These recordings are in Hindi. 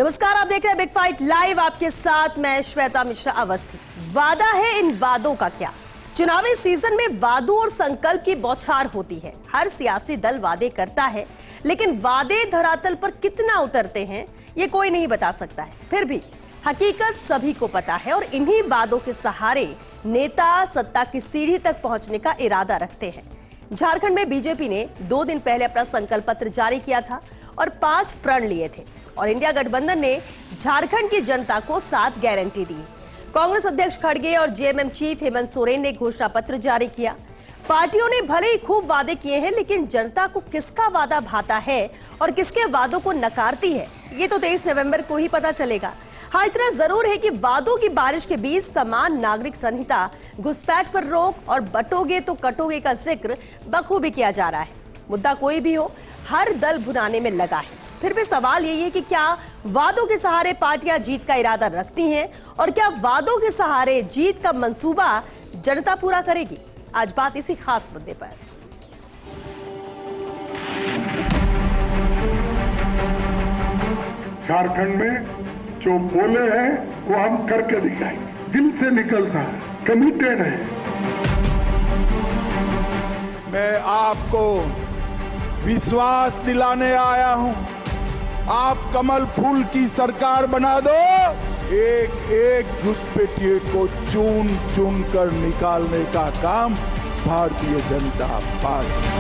नमस्कार, आप देख रहे हैं बिग फाइट लाइव। आपके साथ मैं श्वेता मिश्रा अवस्थी। वादा है, इन वादों का क्या? चुनावी सीजन में वादों और संकल्प की बौछार होती है। हर सियासी दल वादे करता है, लेकिन वादे धरातल पर कितना उतरते हैं ये कोई नहीं बता सकता है। फिर भी हकीकत सभी को पता है और इन्हीं वादों के सहारे नेता सत्ता की सीढ़ी तक पहुंचने का इरादा रखते हैं। झारखंड में बीजेपी ने 2 दिन पहले अपना संकल्प पत्र जारी किया था और 5 प्रण लिए थे और इंडिया गठबंधन ने झारखंड की जनता को 7 गारंटी दी। कांग्रेस अध्यक्ष खड़गे और जेएमएम चीफ हेमंत सोरेन ने घोषणा पत्र जारी किया। पार्टियों ने भले ही खूब वादे किए हैं, लेकिन जनता को किसका वादा भाता है और किसके वादों को नकारती है, ये तो 23 नवंबर को ही पता चलेगा। हाँ, इतना जरूर है कि वादों की बारिश के बीच समान नागरिक संहिता, घुसपैठ पर रोक और बटोगे तो कटोगे का जिक्र बखूबी किया जा रहा है। मुद्दा कोई भी हो, हर दल भुनाने में लगा है। फिर भी सवाल यही है कि क्या वादों के सहारे पार्टियां जीत का इरादा रखती हैं और क्या वादों के सहारे जीत का मंसूबा जनता पूरा करेगी? आज बात इसी खास मुद्दे पर। झारखंड में जो बोले हैं वो हम करके दिखाएंगे। दिल से निकलता है, कमिटेड है। मैं आपको विश्वास दिलाने आया हूं। आप कमल फूल की सरकार बना दो। एक एक घुसपैठिए को चुन चुन कर निकालने का काम भारतीय जनता पार्टी।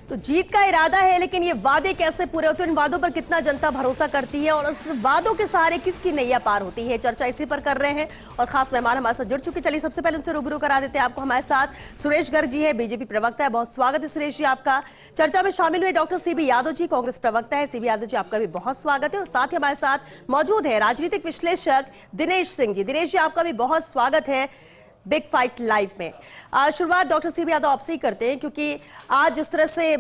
तो जीत का इरादा है, लेकिन ये वादे कैसे पूरे होते हैं, इन वादों पर कितना जनता भरोसा करती है और उस वादों के सहारे किसकी नैया पार होती है, चर्चा इसी पर कर रहे हैं। और खास मेहमान हमारे साथ जुड़ चुके। चलिए सबसे पहले उनसे रूबरू करा देते हैं आपको। हमारे साथ सुरेश गर्ग जी है, बीजेपी प्रवक्ता है। बहुत स्वागत है सुरेश जी आपका। चर्चा में शामिल हुए डॉक्टर सीबी यादव जी, कांग्रेस प्रवक्ता है। सीबी यादव जी, आपका भी बहुत स्वागत है। और साथ ही हमारे साथ मौजूद है राजनीतिक विश्लेषक दिनेश सिंह जी। दिनेश जी, आपका भी बहुत स्वागत है बिग फाइट लाइव में। शुरुआत डॉक्टर सीबी यादव आपसे ही करते हैं, क्योंकि आज जिस तरह से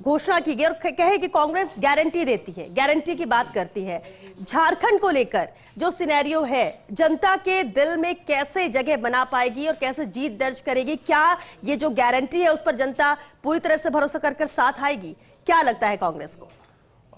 घोषणा की गई और कहे कि कांग्रेस गारंटी देती है, गारंटी की बात करती है, झारखंड को लेकर जो सिनेरियो है, जनता के दिल में कैसे जगह बना पाएगी और कैसे जीत दर्ज करेगी? क्या ये जो गारंटी है उस पर जनता पूरी तरह से भरोसा कर साथ आएगी? क्या लगता है कांग्रेस को?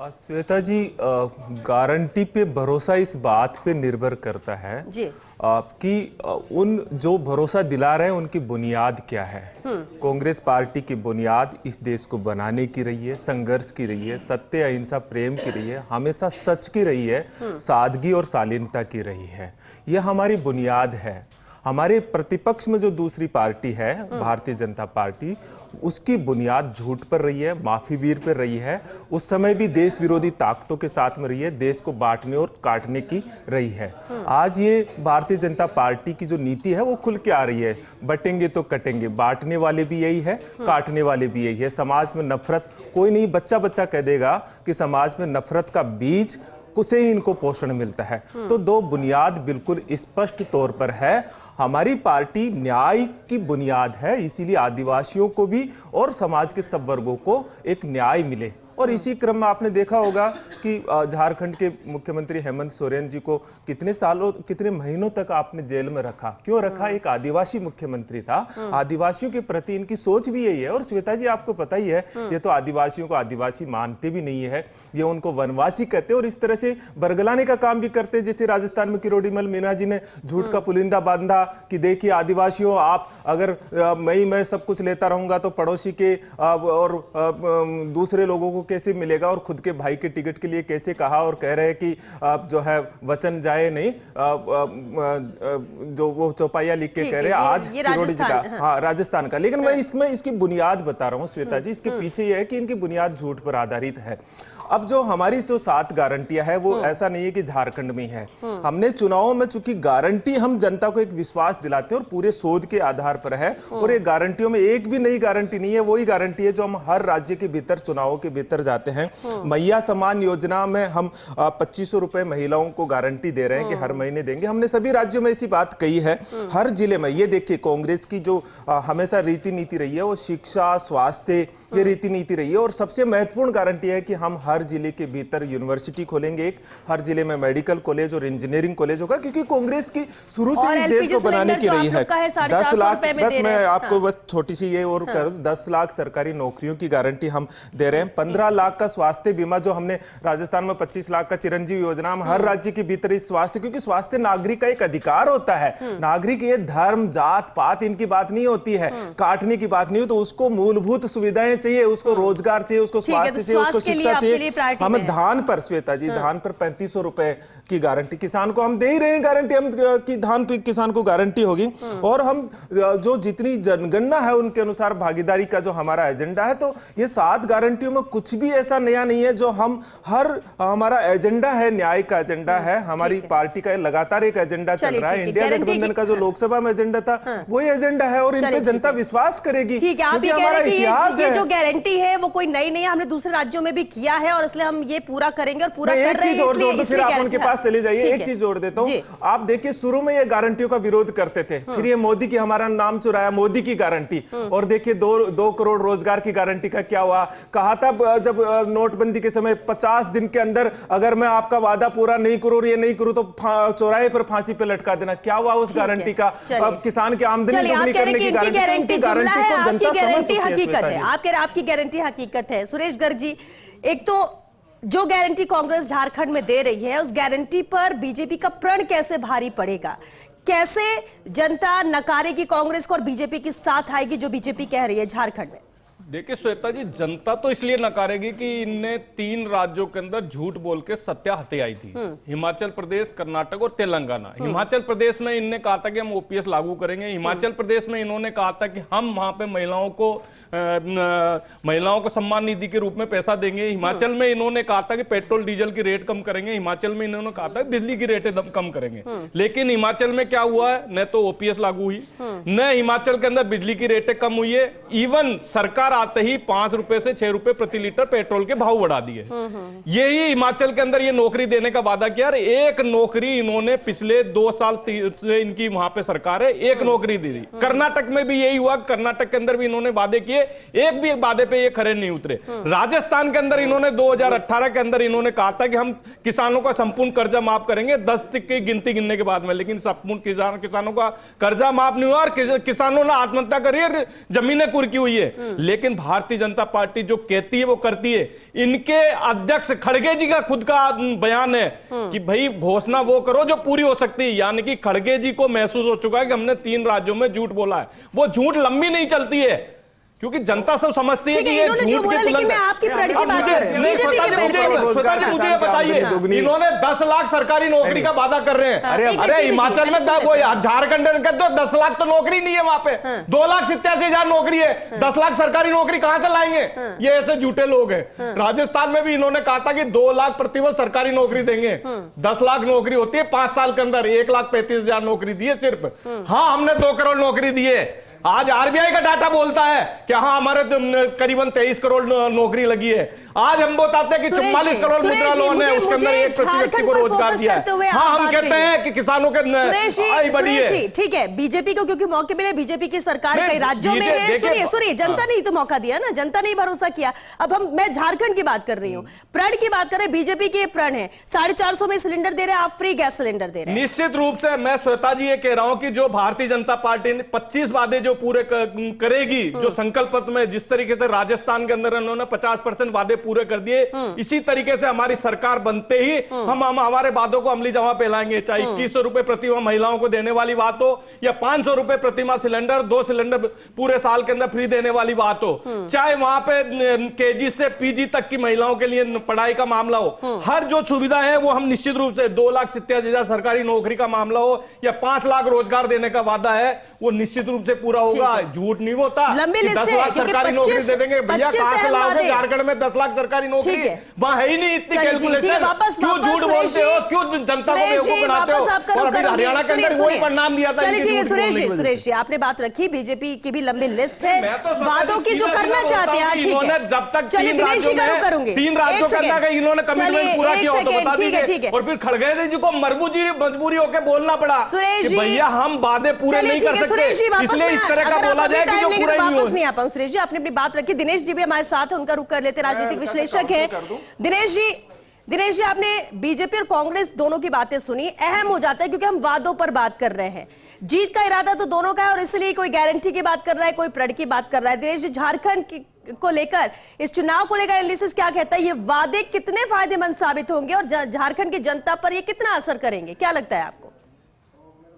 श्वेता जी, गारंटी पे भरोसा इस बात पे निर्भर करता है जी कि उन जो भरोसा दिला रहे हैं उनकी बुनियाद क्या है। कांग्रेस पार्टी की बुनियाद इस देश को बनाने की रही है, संघर्ष की रही है, सत्य अहिंसा प्रेम की रही है, हमेशा सच की रही है, सादगी और शालीनता की रही है। यह हमारी बुनियाद है। हमारे प्रतिपक्ष में जो दूसरी पार्टी है भारतीय जनता पार्टी, उसकी बुनियाद झूठ पर रही है, माफीवीर पर रही है। उस समय भी देश विरोधी ताकतों के साथ में रही है, देश को बांटने और काटने की रही है। आज ये भारतीय जनता पार्टी की जो नीति है वो खुल के आ रही है। बटेंगे तो कटेंगे, बांटने वाले भी यही है, काटने वाले भी यही है। समाज में नफरत, कोई नहीं बच्चा बच्चा कह देगा कि समाज में नफरत का बीज उसे ही इनको पोषण मिलता है। तो 2 बुनियाद बिल्कुल स्पष्ट तौर पर है। हमारी पार्टी न्याय की बुनियाद है, इसीलिए आदिवासियों को भी और समाज के सब वर्गों को एक न्याय मिले। और इसी क्रम में आपने देखा होगा कि झारखंड के मुख्यमंत्री हेमंत सोरेन जी को कितने सालों, कितने महीनों तक आपने जेल में रखा। क्यों रखा? एक आदिवासी मुख्यमंत्री था। आदिवासियों के प्रति इनकी सोच भी यही है। और श्वेता जी, आपको पता ही है, ये तो आदिवासियों को आदिवासी मानते भी नहीं है, ये उनको वनवासी कहते हैं और इस तरह से बरगलाने का काम भी करते हैं। जैसे राजस्थान में किरोड़ीमल मीना जी ने झूठ का पुलिंदा बांधा कि देखिए आदिवासियों, आप अगर मैं सब कुछ लेता रहूंगा तो पड़ोसी के और दूसरे लोगों को कैसे मिलेगा, और खुद के भाई के टिकट के लिए कैसे कहा, और कह रहे हैं कि जो है वचन जाए नहीं, जो वो चौपाइया लिख के कह रहे हैं आज किरोड़ी जी का, हाँ राजस्थान का। लेकिन मैं इसमें इसकी बुनियाद बता रहा हूँ श्वेता जी, इसके पीछे ये है कि इनकी बुनियाद झूठ पर आधारित है। अब जो हमारी जो 7 गारंटियां है वो ऐसा नहीं है कि झारखंड में है। हमने चुनावों में चूंकि गारंटी हम जनता को एक विश्वास दिलाते हैं और पूरे शोध के आधार पर है, और ये गारंटियों में एक भी नई गारंटी नहीं है। वही गारंटी है जो हम हर राज्य के भीतर चुनावों के भीतर जाते हैं। मैया सम्मान योजना में हम 2500 रुपए महिलाओं को गारंटी दे रहे हैं कि हर महीने देंगे। हमने सभी राज्यों में ऐसी बात कही है। हर जिले में ये देखिए, कांग्रेस की जो हमेशा रीति नीति रही है वो शिक्षा, स्वास्थ्य, ये रीति नीति रही है। और सबसे महत्वपूर्ण गारंटी है कि हम हर हर जिले के भीतर यूनिवर्सिटी खोलेंगे, एक हर जिले में मेडिकल कॉलेज और इंजीनियरिंग कॉलेज होगा, क्योंकि कांग्रेस की शुरू से इस देश को बनाने की रही है। 10 लाख, बस मैं आपको बस छोटी सी ये और कर दूं, 10 लाख सरकारी नौकरियों की गारंटी हम दे रहे हैं। 15 लाख का स्वास्थ्य बीमा, जो हमने राजस्थान में 25 लाख का चिरंजीवी योजना, हम हर राज्य के भीतर इस स्वास्थ्य, क्योंकि स्वास्थ्य नागरिक का एक अधिकार होता है। नागरिक ये धर्म जात पात इनकी बात नहीं होती है, काटने की बात नहीं हो, तो उसको मूलभूत सुविधाएं चाहिए, उसको रोजगार चाहिए, उसको स्वास्थ्य चाहिए, उसको शिक्षा चाहिए। हमें धान पर, श्वेता जी, धान पर 3500 रुपए की गारंटी किसान को हम दे ही रहे हैं, गारंटी हम कि धान पे किसान को गारंटी होगी। और हम जो जितनी जनगणना है उनके अनुसार भागीदारी का जो हमारा एजेंडा है, तो ये 7 गारंटियों में कुछ भी ऐसा नया नहीं है। जो हम हमारा एजेंडा है, न्याय का एजेंडा है, हमारी पार्टी का लगातार एक एजेंडा चल रहा है। इंडिया गठबंधन का जो लोकसभा में एजेंडा था वही एजेंडा है, और इन पे जनता विश्वास करेगी। ठीक है, आप ये कह रहे हैं कि ये जो गारंटी है वो कोई नई नहीं है, हमने दूसरे राज्यों में भी किया है और इसलिए हम ये पूरा करेंगे और पूरा कर रहे हैं। एक चीज और जोड़ दो, फिर आप उनके पास चले जाइए। एक चीज जोड़ देता हूं, आप देखिए शुरू में ये गारंटियों का विरोध करते थे, फिर ये मोदी की हमारा नाम चुराया, मोदी की गारंटी, और देखिए 2 करोड़ रोजगार की गारंटी का क्या हुआ। कहा था जब नोटबंदी के समय 50 दिन के अंदर अगर मैं आपका वादा पूरा नहीं करूं, ये नहीं करूं तो चौराहे पर फांसी पे लटका देना। क्या हुआ उस गारंटी का? अब किसान की आमदनी दोगुनी करने की गारंटी को जनता समझ सकती है। हकीकत है, आपकी गारंटी हकीकत है। सुरेश गर्ग जी, एक तो जो गारंटी कांग्रेस झारखंड में दे रही है, उस गारंटी पर बीजेपी का प्रण कैसे भारी पड़ेगा? कैसे जनता नकारेगी कांग्रेस को और बीजेपी के साथ आएगी जो बीजेपी कह रही है झारखंड में? देखिए श्वेता जी, जनता तो इसलिए नकारेगी कि इनने 3 राज्यों के अंदर झूठ बोल के सत्या हत्याई थी, हिमाचल प्रदेश, कर्नाटक और तेलंगाना। हिमाचल प्रदेश में इनने कहा था कि हम ओपीएस लागू करेंगे। हिमाचल प्रदेश में इन्होंने कहा था कि हम वहां पे महिलाओं को सम्मान निधि के रूप में पैसा देंगे। हिमाचल में इन्होंने कहा था कि पेट्रोल डीजल की रेट कम करेंगे। हिमाचल में इन्होंने कहा था बिजली की रेटें कम करेंगे। लेकिन हिमाचल में क्या हुआ है? न तो ओपीएस लागू हुई, न हिमाचल के अंदर बिजली की रेटें कम हुई है। इवन सरकार आते ही 5 रुपए से 6 रुपए प्रति लीटर पेट्रोल के भाव बढ़ा दिए। यही हिमाचल के अंदर ये नौकरी देने का वादा किया। एक नौकरी इन्होंने पिछले 2 साल से इनकी वहां पे सरकार है, एक नौकरी दी। कर्नाटक में भी यही हुआ, कर्नाटक के अंदर भी इन्होंने वादे किए, एक भी वादे पे ये खरे नहीं उतरे। राजस्थान के अंदर इन्होंने 2018 के अंदर इन्होंने कहा था कि हम किसानों का संपूर्ण कर्जा माफ करेंगे 10 तक की गिनती गिनने के बाद में, लेकिन संपूर्ण किसानों का कर्जा माफ नहीं हुआ और किसानों ने आत्महत्या करी है, जमीनें कुर्की हुई है। लेकिन भारतीय जनता पार्टी जो कहती है वो करती है। इनके अध्यक्ष खड़गे जी का खुद का बयान है कि भाई घोषणा वो करो जो पूरी हो सकती है। यानी कि खड़गे जी को महसूस हो चुका है कि हमने 3 राज्यों में झूठ बोला है। वो झूठ लंबी नहीं चलती है, क्योंकि जनता सब समझती है कि ये झूठ के लेकिन मैं आपकी प्रण की बात कर रही हूं। मुझे बताइए, इन्होंने 10 लाख सरकारी नौकरी का वादा कर रहे हैं। अरे हिमाचल में वो झारखंड के तो 10 लाख तो नौकरी नहीं है, वहां पे 2,87,000 नौकरी है। 10 लाख सरकारी नौकरी कहां से लाएंगे? ये ऐसे झूठे लोग हैं। राजस्थान में भी इन्होंने कहा था कि 2 लाख प्रतिवर्ष सरकारी नौकरी देंगे। 10 लाख नौकरी होती है 5 साल के अंदर, 1,35,000 नौकरी दी है सिर्फ। हाँ, हमने 2 करोड़ नौकरी दी है। आज आरबीआई का डाटा बोलता है कि हाँ हमारे करीबन 23 करोड़ नौकरी लगी है। आज हम बताते हैं कि 44 करोड़ मुद्रा लोन है, उसके अंदर एक प्रति व्यक्ति को रोजगार दिया है। हाँ, हम कहते हैं कि किसानों के आय बढ़ी है। ठीक है, बीजेपी को क्योंकि मौके मिले, बीजेपी की सरकार कई राज्यों में है। सुनिए, जनता ने ही तो मौका दिया ना, जनता ने ही भरोसा किया। अब मैं झारखंड की बात कर रही हूँ, प्रण की बात करें, बीजेपी के प्रण है 450 में सिलेंडर दे रहे हैं, आप फ्री गैस सिलेंडर दे रहे हैं। निश्चित रूप से मैं श्वेता जी ये कह रहा हूं कि जो भारतीय जनता पार्टी ने 25 वादे जो पूरे करेगी, जो संकल्प पत्र में जिस तरीके से राजस्थान के अंदर उन्होंने 50% वादे पूरे कर दिए, इसी तरीके से हमारी सरकार बनते ही हम हमारे वादों को अमली जमा पे लाएंगे। चाहे 2100 रुपए प्रति माह महिलाओं को देने वाली बात हो, या 500 रुपए प्रति माह सिलेंडर, 2 सिलेंडर पूरे साल के अंदर फ्री देने वाली बात हो, चाहे वहां पे केजी से पीजी तक की महिलाओं के लिए पढ़ाई का मामला हो, हर जो सुविधा है वो हम निश्चित रूप से 2,87,000 सरकारी नौकरी का मामला हो, या 5 लाख रोजगार देने का वादा है, वो निश्चित रूप से पूरा होगा। झूठ नहीं होता। 10 लाख सरकारी नौकरी दे देंगे भैया, कहां से लाओगे? झारखंड में 10 लाख सरकारी नौकरी वहां है ही नहीं इतनी कैलकुलेशन। क्यों झूठ बोलते हो? क्यों जनता को बेवकूफ बनाते हो? और अभी हरियाणा के अंदर वही परिणाम दिया था। सुरेश जी, आपने बात रखी, बीजेपी की भी लंबी लिस्ट है वादों की जो करना चाहते हैं। इन्होंने जब तक 3 राज्यों के अंदर इन्होंने कमिटमेंट पूरा किया हो तो बता दीजिए। और फिर खड़गे जी को मजबूरी होकर बोलना पड़ा कि भैया हम वादे पूरे नहीं कर सकते, इसलिए इस तरह का बोला जाए कि जो पूरा ही नहीं वापस नहीं आ पाऊं सुरेश जी, आपने अपनी बात रखी। दिनेश जी भी हमारे साथ हैं, उनका रुख कर लेते, राजनीतिक विश्लेषक है। दिनेश जी आपने बीजेपी और कांग्रेस दोनों की बातें सुनी, अहम हो जाता है क्योंकि हम वादों पर बात कर रहे हैं। जीत का इरादा तो दोनों का है और इसलिए कोई गारंटी की बात कर रहा है, कोई प्रण की बात कर रहा है। दिनेश जी, झारखंड को लेकर, इस चुनाव को लेकर एनालिसिस क्या कहता है? ये वादे कितने फायदेमंद साबित होंगे और झारखंड की जनता पर ये कितना असर करेंगे, क्या लगता है आपको?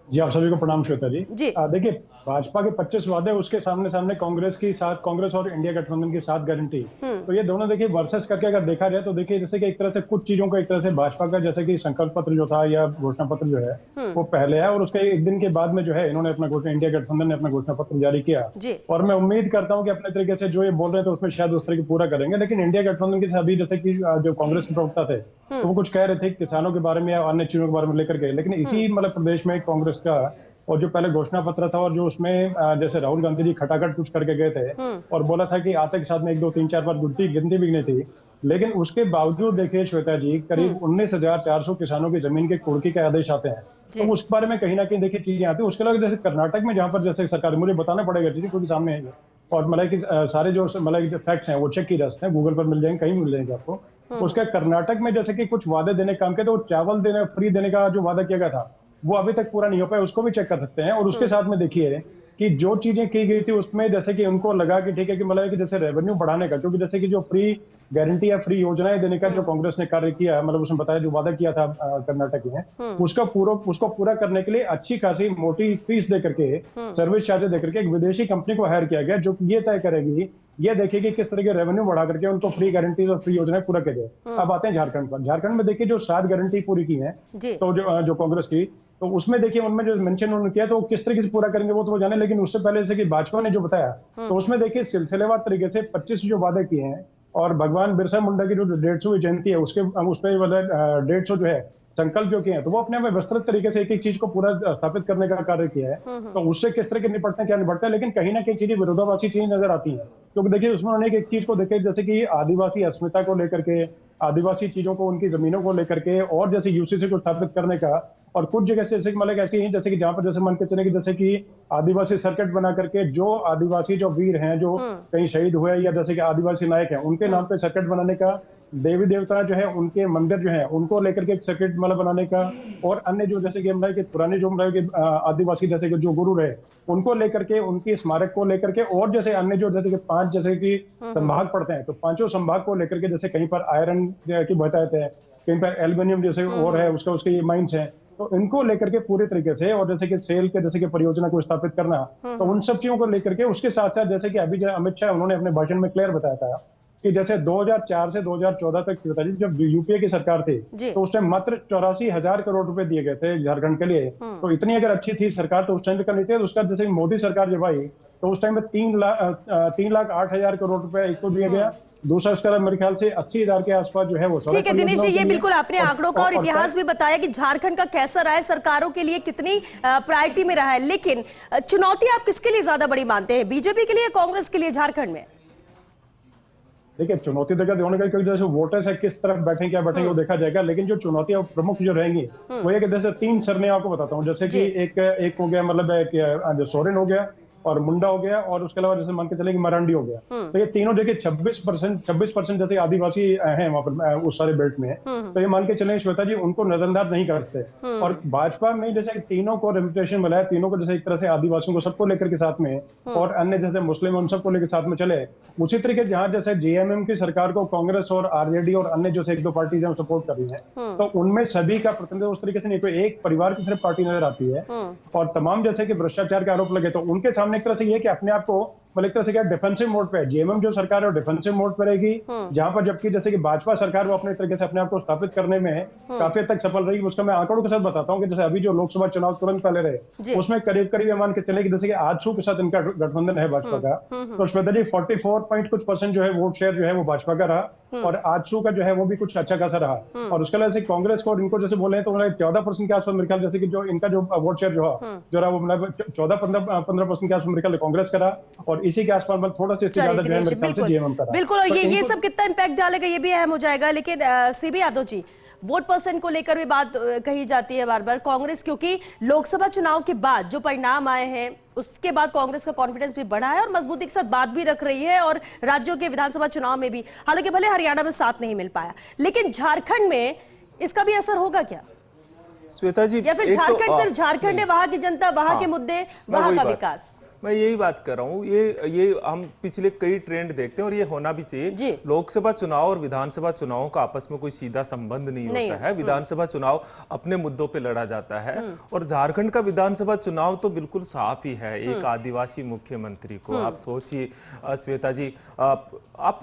जी, आप सभी को प्रणाम श्वेता जी। जी देखिए, भाजपा के 25 वादे, उसके सामने सामने कांग्रेस और इंडिया गठबंधन की 7 गारंटी। तो ये दोनों देखिए वर्सेस करके अगर देखा जाए तो देखिए जैसे कि एक तरह से कुछ चीजों को, एक तरह से भाजपा का जैसे कि संकल्प पत्र जो था या घोषणा पत्र जो है वो पहले है, और उसके एक दिन के बाद में जो है इन्होंने अपना इंडिया गठबंधन ने अपना घोषणा पत्र जारी किया। और मैं उम्मीद करता हूँ कि अपने तरीके से जो ये बोल रहे थे उसमें शायद उस तरह की पूरा करेंगे। लेकिन इंडिया गठबंधन के सभी जैसे की जो कांग्रेस के प्रवक्ता थे तो वो कुछ कह रहे थे किसानों के बारे में या अन्य चीजों के बारे में लेकर के, लेकिन इसी मतलब प्रदेश में कांग्रेस का और जो पहले घोषणा पत्र था और जो उसमें जैसे राहुल गांधी जी खटाखट कुछ करके गए थे और बोला था कि आते के साथ में 1 2 3 4 बार गिनती भी नहीं थी, लेकिन उसके बावजूद देखिए श्वेता जी करीब 19,400 किसानों की जमीन के कुर्की के आदेश आते हैं। तो उस बारे में कहीं ना कहीं देखिए चीजें आती है। उसके अलावा जैसे कर्नाटक में जहां पर जैसे सरकार, मुझे बताना पड़ेगा चीजें क्योंकि सामने है और मतलब कि सारे जो मतलब फैक्ट्स हैं वो चेक की जा सकते हैं, गूगल पर मिल जाएंगे, कहीं मिल जाएंगे आपको। उसके कर्नाटक में जैसे कि कुछ वादे देने काम किए, तो चावल देने फ्री देने का जो वादा किया गया था वो अभी तक पूरा नहीं हो पाया, उसको भी चेक कर सकते हैं। और उसके साथ में देखिए कि जो चीजें की गई थी उसमें जैसे कि उनको लगा कि ठीक है कि मतलब कि जैसे रेवेन्यू बढ़ाने का, क्योंकि जैसे कि जो फ्री गारंटी या फ्री योजनाएं देने का जो कांग्रेस ने कार्य किया, मतलब उसने बताया जो वादा किया था कर्नाटक में, उसको पूरा करने के लिए अच्छी खासी मोटी फीस देकर के, सर्विस चार्जेस देकर के एक विदेशी कंपनी को हायर किया गया जो कि ये तय करेगी, ये देखेगी किस तरह के रेवेन्यू बढ़ा करके उनको फ्री गारंटी और फ्री योजनाएं पूरा किया जाए। अब आते हैं झारखंड पर। झारखंड में देखिए जो 7 गारंटी पूरी की है तो जो कांग्रेस की, तो उसमें देखिए उनमें जो मेंशन उन्होंने किया तो किस तरीके से पूरा करेंगे वो तो वो जाने, लेकिन उससे पहले जैसे कि भाजपा ने जो बताया तो उसमें देखिए सिलसिलेवार तरीके से 25 जो वादे किए हैं और भगवान बिरसा मुंडा की जो 150वीं जयंती है उसके उस पर 150 जो है संकल्प जो किए हैं, तो वो अपने में विस्तृत तरीके से एक एक चीज को पूरा स्थापित करने का कार्य किया है। तो उससे किस तरह के निपटते हैं, क्या निपटते हैं, लेकिन कहीं ना कहीं चीजें विरोधाभासी चीजें नजर आती हैं। क्योंकि देखिए उसमें उन्होंने एक चीज को देखे जैसे कि आदिवासी अस्मिता को लेकर के, आदिवासी चीजों को, उनकी जमीनों को लेकर के, और जैसे यूसीसी को स्थापित करने का, और कुछ जगह से जैसे मतलब ऐसी हैं जैसे कि जहां पर जैसे मान के चले कि जैसे कि आदिवासी सर्किट बना करके जो आदिवासी जो वीर हैं जो कहीं शहीद हुए या जैसे कि आदिवासी नायक हैं उनके नाम पे सर्किट बनाने का, देवी देवता जो है उनके मंदिर जो है उनको लेकर के एक सर्किट मतलब बनाने का, और अन्य जो जैसे कि मतलब कि पुराने जो मतलब कि आदिवासी जैसे कि जो गुरु रहे उनको लेकर के, उनकी स्मारक को लेकर के, और जैसे अन्य जो जैसे कि 5 जैसे कि संभाग पड़ते हैं तो 5 संभाग को लेकर के, जैसे कहीं पर आयरन की बहुतायत है, कहीं पर एल्यूमिनियम जैसे और है उसके ये माइंस हैं, तो इनको लेकर के पूरे तरीके से, और जैसे कि सेल के जैसे कि परियोजना को स्थापित करना, तो उन सब चीजों को लेकर के, उसके साथ साथ जैसे कि अभी जो अमित शाह उन्होंने अपने भाषण में क्लियर बताया था कि जैसे 2004 से 2014 तक जब यूपीए की सरकार थी तो उस टाइम मात्र 84,000 करोड़ रुपए दिए गए थे झारखंड के लिए। तो इतनी अगर अच्छी थी सरकार तो उस टाइम पे करनी थी। उसका जैसे मोदी सरकार जब आई तो उस टाइम में 3,08,000 करोड़ रुपए एक को दिया गया, दूसरा उसका मेरे ख्याल से 80,000 के आसपास जो है वो। ठीक है दिनेश जी, ये बिल्कुल आपने आंकड़ों का और इतिहास भी बताया कि झारखंड का कैसा रहा है, सरकारों के लिए कितनी प्रायोरिटी में रहा है, लेकिन चुनौती आप किसके लिए ज्यादा बड़ी मानते हैं, बीजेपी के लिए, कांग्रेस के लिए झारखंड में? देखिए चुनौती देखा होने का क्योंकि जैसे वोटर्स है किस तरफ बैठे क्या बैठेंगे वो देखा जाएगा, लेकिन जो चुनौतियां प्रमुख जो रहेंगी वो ये कि जैसे 3 सरनेम आपको बताता हूँ, जैसे कि एक हो गया मतलब सोरेन हो गया और मुंडा हो गया, और उसके अलावा जैसे मान के चले कि मरांडी हो गया। तो ये तीनों देखिए 26% जैसे आदिवासी हैं वहां पर उस सारे बेल्ट में, तो ये मान के चले श्वेता जी उनको नजरअंदाज नहीं करते। और भाजपा में जैसे तीनों को रेपुटेशन मिला है, तीनों को जैसे एक तरह से आदिवासियों को सबको लेकर के साथ में, और अन्य जैसे मुस्लिम उन सबको लेकर साथ में चले। उसी तरीके जहां जैसे जेएमएम की सरकार को कांग्रेस और आरजेडी और अन्य जो 1-2 पार्टी जो सपोर्ट कर रही है, तो उनमें सभी का प्रतिनिधित्व उस तरीके से नहीं, कोई एक परिवार की सिर्फ पार्टी नजर आती है। और तमाम जैसे कि भ्रष्टाचार के आरोप लगे तो उनके सामने एक तरह से ये कि अपने आप को मतलब एक तरह से क्या डिफेंसिव मोड पे है। जेएमएम जो सरकार है वो डिफेंसिव मोड पे रहेगी, जहां पर जबकि जैसे कि भाजपा सरकार वो अपने तरीके से अपने आप को स्थापित करने में काफी हद तक सफल रही। उसका मैं आंकड़ों के साथ बताता हूँ कि जैसे अभी जो लोकसभा चुनाव तुरंत पहले रहे उसमें करीब करीब मान के चले कि जैसे कि आजसू के साथ इनका गठबंधन है भाजपा का, तो श्वेता जी 44% जो है वोट शेयर जो है वो भाजपा का रहा, और आजसू का जो है वो भी कुछ अच्छा खासा रहा। और उसके अलावा कांग्रेस को इनको जैसे बोले तो 14% के आसपास मेरे ख्याल जैसे कि जो इनका जो वोट शेयर जो रहा वो मतलब 14-15% के आसपास मेरे ख्याल कांग्रेस का रहा, और इसी के आसपास मतलब थोड़ा सा ज्यादा जो है बिल्कुल। और ये सब कितना इम्पैक्ट डालेगा ये भी अहम हो जाएगा। लेकिन CB Yadav ji, vote percent को लेकर भी बात कही जाती है बार बार। कांग्रेस क्योंकि लोकसभा चुनाव के बाद जो परिणाम आए हैं उसके बाद कांग्रेस का कॉन्फिडेंस भी बढ़ा है और मजबूती के साथ बात भी रख रही है, और राज्यों के विधानसभा चुनाव में भी, हालांकि भले हरियाणा में साथ नहीं मिल पाया, लेकिन झारखंड में इसका भी असर होगा क्या श्वेता जी? या फिर झारखंड सिर्फ झारखंड है, वहां की जनता, वहां के मुद्दे, वहां का विकास? मैं यही बात कर रहा हूँ। ये हम पिछले कई ट्रेंड देखते हैं और ये होना भी चाहिए। लोकसभा चुनाव और विधानसभा चुनाव का आपस में कोई सीधा संबंध नहीं होता है। विधानसभा चुनाव अपने मुद्दों पे लड़ा जाता है और झारखंड का विधानसभा चुनाव तो बिल्कुल साफ ही है। एक आदिवासी मुख्यमंत्री को आप सोचिए श्वेता जी, आप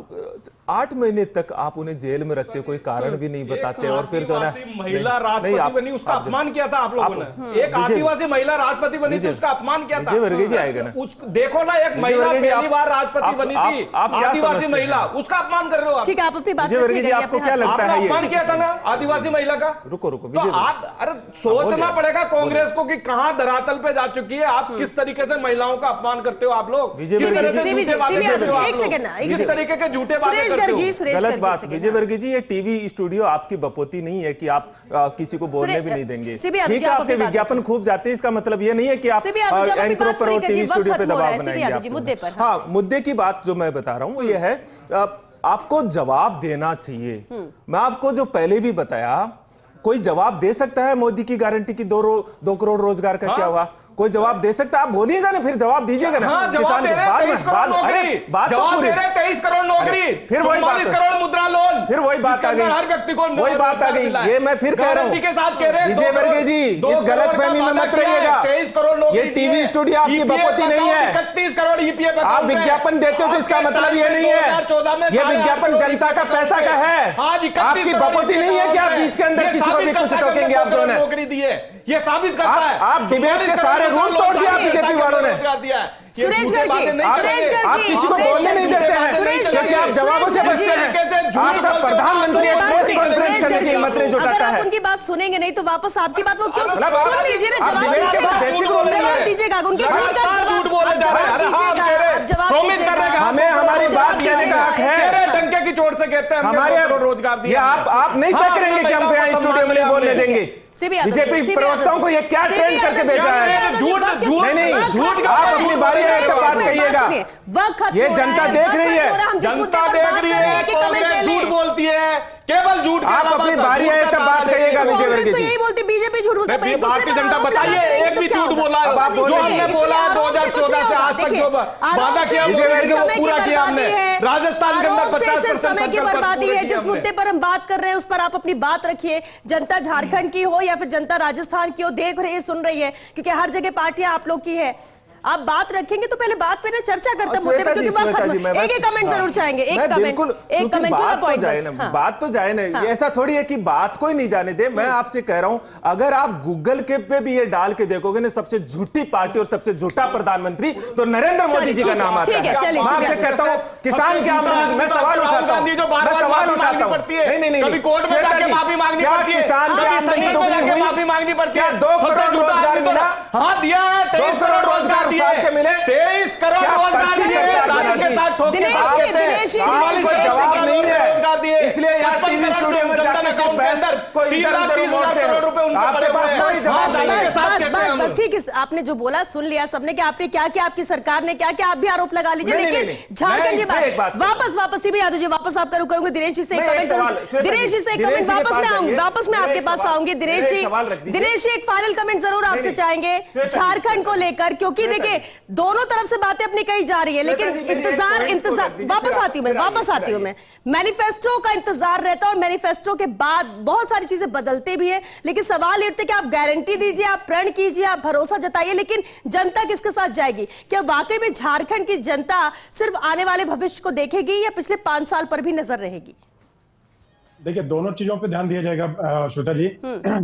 8 महीने तक आप उन्हें जेल में रखते, कोई कारण भी नहीं बताते, और फिर जो है महिला राष्ट्रपति बनी उसका अपमान किया था आप लोगों ने। एक आदिवासी महिला राष्ट्रपति बनी थी, उसका अपमान किया था। विजय वर्गीय जी आएगा ना, देखो ना, एक महिला पहली बार राष्ट्रपति बनी थी, आदिवासी महिला, उसका अपमान कर रहे हो आप। ठीक है, आप अपनी बात विजय वर्गीय जी, आपको क्या लगता है? अपमान किया था ना आदिवासी महिला का। रुको तो आप, अरे सोचना पड़ेगा कांग्रेस को कि कहां धरातल पे जा चुकी है। आप किस तरीके से महिलाओं का अपमान करते हो आप लोग, किस तरह से झूठे बातें करते हो आप लोग, किस तरीके के झूठे बातें करते हो। गलत बात। विजय वर्गीय जी, ये टीवी स्टूडियो आपकी बपोती नहीं है कि आप किसी को बोलने भी नहीं देंगे। ठीक है, आपके विज्ञापन खूब जाते हैं, इसका मतलब ये नहीं है कि आप एंकरों पर और टीवी स्टूडियो पे दबाव बनाएंगे। हाँ, मुद्दे की बात जो मैं बता रहा हूँ ये है, आपको जवाब देना चाहिए। मैं आपको जो पहले भी बताया, कोई जवाब दे सकता है मोदी की गारंटी की 2 करोड़ रोजगार का क्या हुआ? कोई जवाब दे सकता है? आप बोलिएगा ना, फिर जवाब दीजिएगा ना। हाँ, जवाब दे रहे हैं 23 करोड़ नौकरी, बात तो पूरी, 23 करोड़ नौकरी, फिर वही बात, 44 करोड़ मुद्रा लोन, फिर वही बात आ गई, हर व्यक्ति को वही बात आ गई। ये मैं फिर कह रहा हूँ, विजय वर्गीय जी, इस गलतफहमी में मत रहिएगा। 23 करोड़ नौकरी, ये टीवी स्टूडियो आपकी बपोती नहीं है। 31 करोड़ ईपीएफ आप विज्ञापन देते हो तो इसका मतलब ये नहीं है, ये विज्ञापन जनता का पैसा का है, आपकी बपोती नहीं है कि आप बीच के अंदर किसी को भी कुछ टोकेंगे। आप जो है नौकरी दी है, ये साबित करता है। आप डिबेट के सारे रूल तोड़ दिया बीजेपी वालों ने। सुरेश गर्ग जी, आप किसी को बोलने नहीं देते हैं क्योंकि आप जवाबों से बचते हैं। आपका प्रधानमंत्री प्रेस कॉन्फ्रेंस करने की हिम्मत नहीं जुटाता है। आप उनकी बात सुनेंगे नहीं तो वापस आपकी बात वो क्यों सुन लीजिए ना, जवाब दीजिएगा। उनकी झूठ बोले जा रहे हैं, हमें हमारी बात कहने का हक है। डंके की चोट से कहते हैं हमारे रोजगार दिया। आप नहीं तय करेंगे कि हमको यहाँ स्टूडियो में नहीं बोलने देंगे। बीजेपी प्रवक्ताओं को ये क्या ट्रेंड करके भेजा है? झूठ नहीं, झूठ आप अपनी बारी है तो बात कहिएगा। ये जनता देख रही है, जनता देख रही है, कांग्रेस झूठ बोलती है, केवल झूठ। आप अपनी बारी है तब बात कहिएगा। विजय वर्गीय जी, यही बोलती बीजेपी झूठ बोलती है। भारतीय जनता बताइए, एक भी झूठ बोला है? जो हमने बोला 2014 से आज तक जो वादा किया वो पूरा किया हमने। राजस्थान के अंदर 50% समय की बर्बादी है। जिस मुद्दे पर हम बात कर रहे हैं उस पर आप अपनी बात रखिए। जनता झारखंड की हो या फिर जनता राजस्थान की हो, देख रही है, सुन रही है, क्योंकि हर जगह पार्टियां आप लोग की है। आप बात रखेंगे तो पहले बात पे ना चर्चा करते मुद्दे पे, क्योंकि बात खत्म। एक कमेंट जरूर चाहेंगे, एक कमेंट बात तो जाए ना, बात तो जाए ना। ऐसा थोड़ी है कि बात कोई नहीं जाने दे। मैं आपसे कह रहा हूं, अगर आप गूगल के पे भी ये डाल के देखोगे ना, सबसे झूठी पार्टी और सबसे झूठा प्रधानमंत्री, तो नरेंद्र मोदी जी का नाम आता है। मैं आपसे कहता हूं, किसान के आंदोलन में सवाल उठाता हूं, नहीं, कभी कोर्ट में जाके माफी मांगनी पड़ती है, किसान के आंदोलन में माफी मांगनी पड़ती है। 2 करोड़ रोजगार मिला, हाँ दिया है, 23 करोड़ रोजगार दिए, 23 करोड़ रोजगार दिए, के साथ ठोक के बात करते हैं। जवाब नहीं है, इसलिए यार टीवी स्टूडियो में जाके सिर्फ बहस कोई इधर-उधर मोड़ते हैं। आपके पास कोई जवाब नहीं है। बस ठीक है, आपने जो बोला सुन लिया सबने कि आपने क्या किया, आपकी सरकार ने क्या किया, आप भी आरोप लगा लीजिए। लेकिन झारखंड की बात वापस सीबी यादव जी, वापस आपका रुक करूंगी। दिनेश जी से एक कमेंट, दिनेश जी से एक कमेंट, वापस मैं आपके पास आऊंगी। दिनेश जी एक फाइनल कमेंट जरूर आपसे चाहेंगे झारखंड को लेकर, क्योंकि देखिए दोनों तरफ से बातें अपनी कही जा रही है, लेकिन इंतजार वापस आती हूं मैं। मैनिफेस्टो का इंतजार रहता है और मैनिफेस्टो के बाद बहुत सारी चीजें बदलते भी है, लेकिन सवाल ये उठते कि आप गारंटी दीजिए, आप प्रण कीजिए, आप भरोसा जताइए, लेकिन जनता किसके साथ जाएगी? क्या वाकई में झारखंड की जनता सिर्फ आने वाले भविष्य को देखेगी या पिछले 5 साल पर भी नजर रहेगी? देखिए, दोनों चीजों पे ध्यान दिया जाएगा श्वेता जी।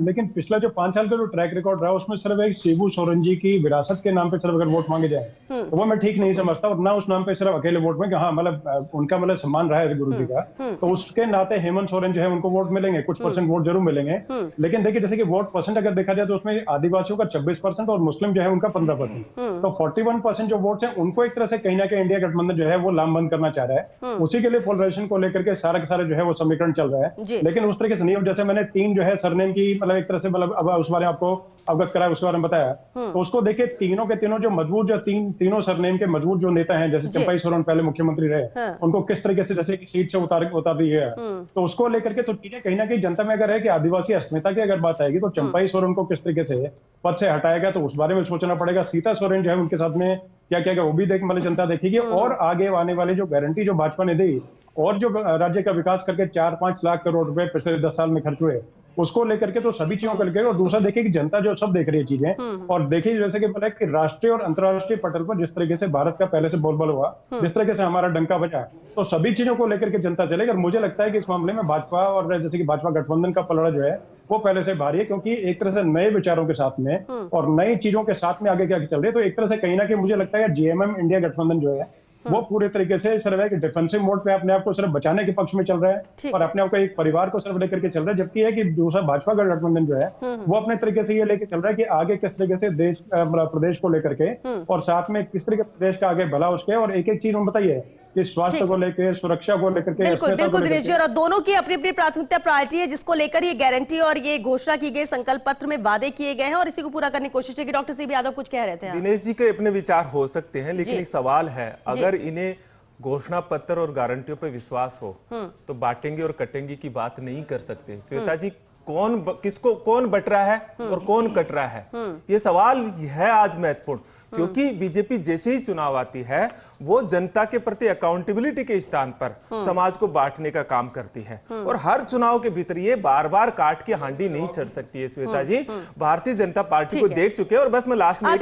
लेकिन पिछला जो 5 साल का जो ट्रैक रिकॉर्ड रहा उसमें सिर्फ एक शिबू सोरेन जी की विरासत के नाम पे सिर्फ अगर वोट मांगे जाए तो वो मैं ठीक नहीं समझता, और ना उस नाम पे सिर्फ अकेले वोट में कि हाँ मतलब उनका मतलब सम्मान रहा है गुरु जी का, तो उसके नाते हेमंत सोरेन जो है उनको वोट मिलेंगे, कुछ परसेंट वोट जरूर मिलेंगे। लेकिन देखिए, जैसे कि वोट परसेंट अगर देखा जाए तो उसमें आदिवासियों का 26% और मुस्लिम जो है उनका 15%, तो 41% जो वोट है उनको एक तरह से कहीं ना कहीं इंडिया गठबंधन जो है वो लामबंद करना चाह रहा है। उसी के लिए पोलराइजेशन को लेकर के सारा जो है वो समीकरण चल रहा है। जी। लेकिन उस तरीके से नहीं। जैसे मैंने 3 जो है सरनेम की मतलब एक तरह से मतलब अब उस बारे में आपको अवगत कराया, उसके बारे में बताया, तो उसको देखिए तीनों के तीनों जो मजबूत जो तीनों सरनेम के मजबूत जो नेता हैं, जैसे जी। चंपाई सोरेन पहले मुख्यमंत्री रहे, हाँ। उनको किस तरीके से जैसे कि सीट से उतार दी गया, तो उसको लेकर के तो ठीक है, कहीं ना कहीं जनता में अगर है कि आदिवासी अस्मिता की अगर बात आएगी तो चंपाई सोरेन को किस तरीके से पद से हटाया गया, तो उस बारे में सोचना पड़ेगा। सीता सोरेन जो है उनके साथ में क्या क्या वो भी देख मतलब जनता देखेगी, और आगे आने वाली जो गारंटी जो भाजपा ने दी और जो राज्य का विकास करके 4-5 लाख करोड़ रुपए पिछले 10 साल में खर्च हुए, उसको लेकर के तो सभी चीजों को लेकर, और दूसरा देखिए कि जनता जो सब देख रही है चीजें, और देखिए जैसे कि बोला कि राष्ट्रीय और अंतर्राष्ट्रीय पटल पर जिस तरीके से भारत का पहले से बोलबाला हुआ, जिस तरीके से हमारा डंका बजा, तो सभी चीजों को लेकर के जनता चलेगी। और मुझे लगता है कि इस मामले में भाजपा और जैसे कि भाजपा गठबंधन का पलड़ा जो है वो पहले से भारी है, क्योंकि एक तरह से नए विचारों के साथ में और नई चीजों के साथ में आगे क्या चल रही है। तो एक तरह से कहीं ना कहीं मुझे लगता है जेएमएम इंडिया गठबंधन जो है वो पूरे तरीके से सिर्फ एक डिफेंसिव मोड पे अपने आप को सिर्फ बचाने के पक्ष में चल रहा है और अपने आप को एक परिवार को सिर्फ लेकर के चल रहा है, जबकि है कि दूसरा भाजपा का गठबंधन जो है वो अपने तरीके से ये लेके चल रहा है कि आगे किस तरीके से देश प्रदेश को लेकर के और साथ में किस तरीके प्रदेश का आगे भला उसके, और एक एक चीज हम बताइए कि स्वास्थ्य को लेकर, सुरक्षा को लेकर के, बिल्कुल बिल्कुल दिनेश जी, और दोनों की अपनी अपनी प्राथमिकता प्रायोरिटी है, जिसको लेकर ये गारंटी और ये घोषणा की गई, संकल्प पत्र में वादे किए गए हैं और इसी को पूरा करने की कोशिश है। कि डॉक्टर सीबी यादव कुछ कह रहे थे। दिनेश जी के अपने विचार हो सकते हैं, लेकिन एक सवाल है, अगर इन्हें घोषणा पत्र और गारंटियों पे विश्वास हो तो बांटेंगे और कटेंगे की बात नहीं कर सकते। श्वेता जी, किसको कौन बट रहा है और कौन कट रहा है, ये सवाल है आज महत्वपूर्ण, क्योंकि बीजेपी जैसे ही चुनाव आती है वो जनता के प्रति अकाउंटेबिलिटी के स्थान पर समाज को बांटने का काम करती है, और हर चुनाव के भीतर ये बार बार काट के हांडी नहीं चढ़ सकती है। श्वेता जी, भारतीय जनता पार्टी को देख चुके हैं, और बस मैं लास्ट में एक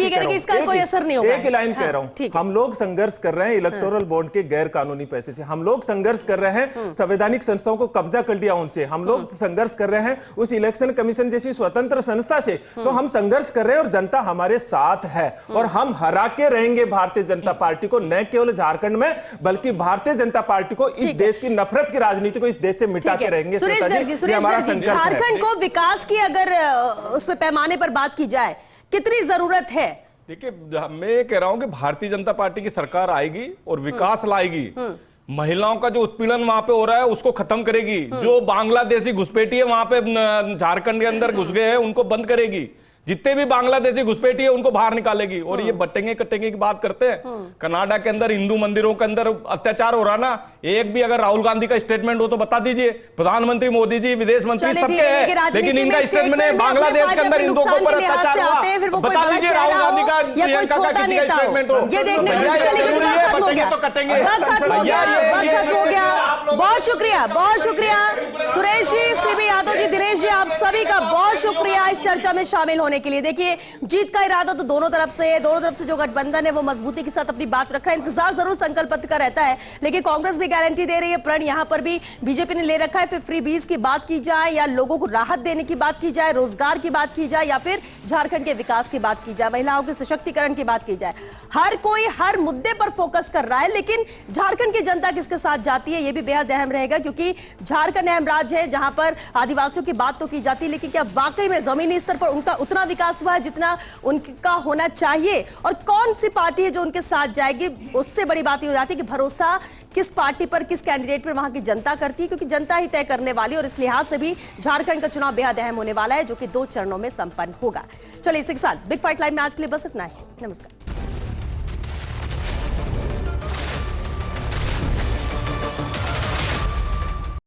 ही लाइन कह रहा हूं, हम लोग संघर्ष कर रहे हैं इलेक्टोरल बॉन्ड के गैर कानूनी पैसे से, हम लोग संघर्ष कर रहे हैं संवैधानिक संस्थाओं को कब्जा कर लिया उनसे, हम लोग संघर्ष कर रहे हैं उस इलेक्शन कमीशन जैसी स्वतंत्र संस्था से, तो हम संघर्ष कर रहे हैं और जनता हमारे साथ है, और हम हरा के रहेंगे भारतीय जनता पार्टी को, न केवल झारखंड में बल्कि भारतीय जनता पार्टी को, इस देश की नफरत की राजनीति को इस देश से मिटा के रहेंगे। सुरेश गर्ग, झारखंड को विकास की अगर उसमें पैमाने पर बात की जाए कितनी जरूरत है? देखिए, मैं कह रहा हूं कि भारतीय जनता पार्टी की सरकार आएगी और विकास लाएगी, महिलाओं का जो उत्पीड़न वहां पे हो रहा है उसको खत्म करेगी, जो बांग्लादेशी घुसपैठिए वहां पे झारखंड के अंदर घुस गए हैं उनको बंद करेगी, जितने भी बांग्लादेशी घुसपैठी है उनको बाहर निकालेगी। और ये बटेंगे कटेंगे की बात करते हैं, कनाडा के अंदर हिंदू मंदिरों के अंदर अत्याचार हो रहा ना, एक भी अगर राहुल गांधी का स्टेटमेंट हो तो बता दीजिए, प्रधानमंत्री मोदी जी, विदेश मंत्री सबके है, लेकिन इनका स्टेटमेंट है बांग्लादेश के अंदर हिंदुओं के ऊपर अत्याचार हुआ, बता दीजिए राहुल गांधी का, प्रियंका का किसी का स्टेटमेंट हो, ये देखने को बटेंगे तो कटेंगे। बहुत शुक्रिया सुरेश जी, सीबी यादव जी, दिनेश जी, आप सभी का बहुत शुक्रिया इस चर्चा में शामिल होने के लिए। देखिए, जीत का इरादा तो दोनों तरफ से है, दोनों तरफ से जो गठबंधन है वो मजबूती के साथ अपनी बात रखा है, इंतजार जरूर संकल्प पत्र का रहता है, लेकिन कांग्रेस भी गारंटी दे रही है, प्रण यहां पर भी बीजेपी ने ले रखा है। फिर फ्री बीज की बात की जाए या लोगों को राहत देने की बात की जाए, रोजगार की बात की जाए या फिर झारखंड के विकास की बात की जाए, महिलाओं के सशक्तिकरण की बात की जाए, हर कोई हर मुद्दे पर फोकस कर रहा है, लेकिन झारखंड की जनता किसके साथ जाती है ये भी बेहद अहम रहेगा, क्योंकि झारखंड अहम राज्य है जहां पर आदिवासियों की बात तो की जाती है, लेकिन क्या वाकई में जमीनी स्तर पर उनका उतना विकास हुआ है जितना उनका होना चाहिए, और कौन सी पार्टी है जो उनके साथ जाएगी, उससे बड़ी बात हो जाती है कि भरोसा किस पार्टी पर, किस कैंडिडेट पर वहां की जनता करती है, क्योंकि जनता ही तय करने वाली, और इस लिहाज से भी झारखंड का चुनाव बेहद अहम होने वाला है, जो कि 2 चरणों में संपन्न होगा। चलिए इसी के साथ बिग फाइट लाइव में आज के लिए बस इतना ही। नमस्कार।